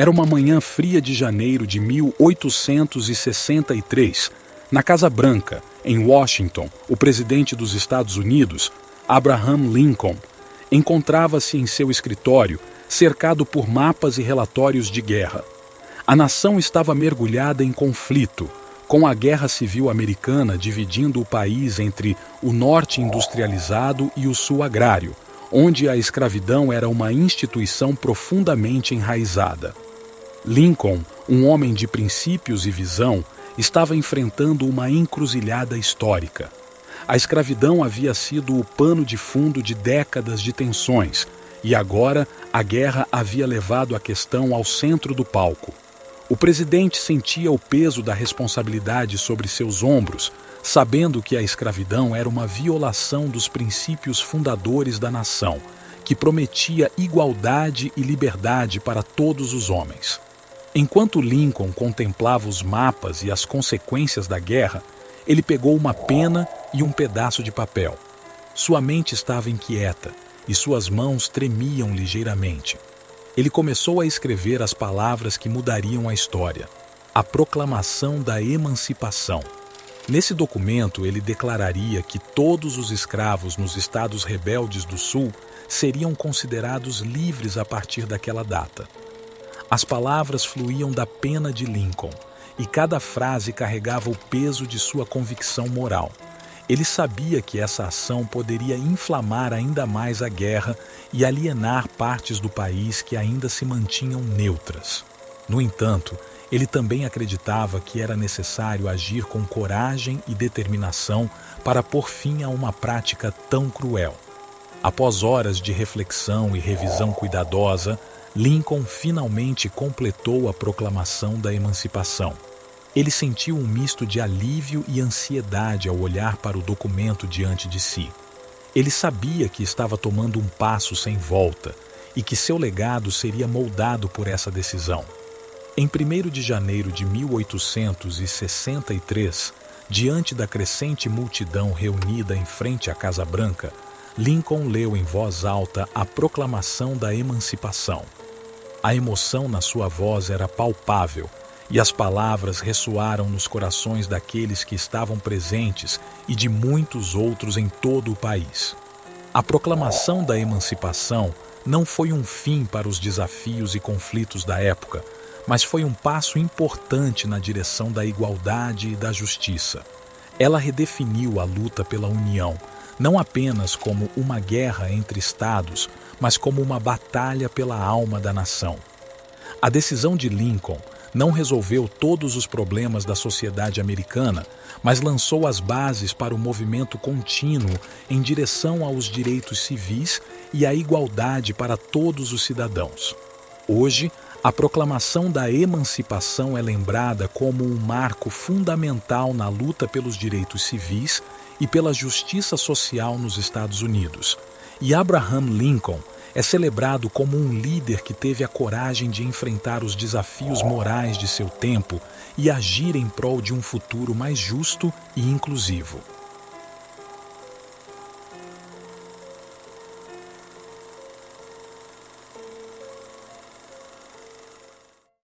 Era uma manhã fria de janeiro de 1863. Na Casa Branca, em Washington, o presidente dos Estados Unidos, Abraham Lincoln, encontrava-se em seu escritório, cercado por mapas e relatórios de guerra. A nação estava mergulhada em conflito, com a Guerra Civil Americana dividindo o país entre o norte industrializado e o sul agrário, onde a escravidão era uma instituição profundamente enraizada. Lincoln, um homem de princípios e visão, estava enfrentando uma encruzilhada histórica. A escravidão havia sido o pano de fundo de décadas de tensões, e agora a guerra havia levado a questão ao centro do palco. O presidente sentia o peso da responsabilidade sobre seus ombros, sabendo que a escravidão era uma violação dos princípios fundadores da nação, que prometia igualdade e liberdade para todos os homens. Enquanto Lincoln contemplava os mapas e as consequências da guerra, ele pegou uma pena e um pedaço de papel. Sua mente estava inquieta e suas mãos tremiam ligeiramente. Ele começou a escrever as palavras que mudariam a história: a Proclamação da Emancipação. Nesse documento, ele declararia que todos os escravos nos estados rebeldes do Sul seriam considerados livres a partir daquela data. As palavras fluíam da pena de Lincoln, e cada frase carregava o peso de sua convicção moral. Ele sabia que essa ação poderia inflamar ainda mais a guerra e alienar partes do país que ainda se mantinham neutras. No entanto, ele também acreditava que era necessário agir com coragem e determinação para pôr fim a uma prática tão cruel. Após horas de reflexão e revisão cuidadosa, Lincoln finalmente completou a Proclamação da Emancipação. Ele sentiu um misto de alívio e ansiedade ao olhar para o documento diante de si. Ele sabia que estava tomando um passo sem volta e que seu legado seria moldado por essa decisão. Em 1º de janeiro de 1863, diante da crescente multidão reunida em frente à Casa Branca, Lincoln leu em voz alta a Proclamação da Emancipação. A emoção na sua voz era palpável, e as palavras ressoaram nos corações daqueles que estavam presentes e de muitos outros em todo o país. A Proclamação da Emancipação não foi um fim para os desafios e conflitos da época, mas foi um passo importante na direção da igualdade e da justiça. Ela redefiniu a luta pela união, não apenas como uma guerra entre estados, mas como uma batalha pela alma da nação. A decisão de Lincoln não resolveu todos os problemas da sociedade americana, mas lançou as bases para o movimento contínuo em direção aos direitos civis e à igualdade para todos os cidadãos. Hoje, a Proclamação da Emancipação é lembrada como um marco fundamental na luta pelos direitos civis e pela justiça social nos Estados Unidos. E Abraham Lincoln é celebrado como um líder que teve a coragem de enfrentar os desafios morais de seu tempo e agir em prol de um futuro mais justo e inclusivo.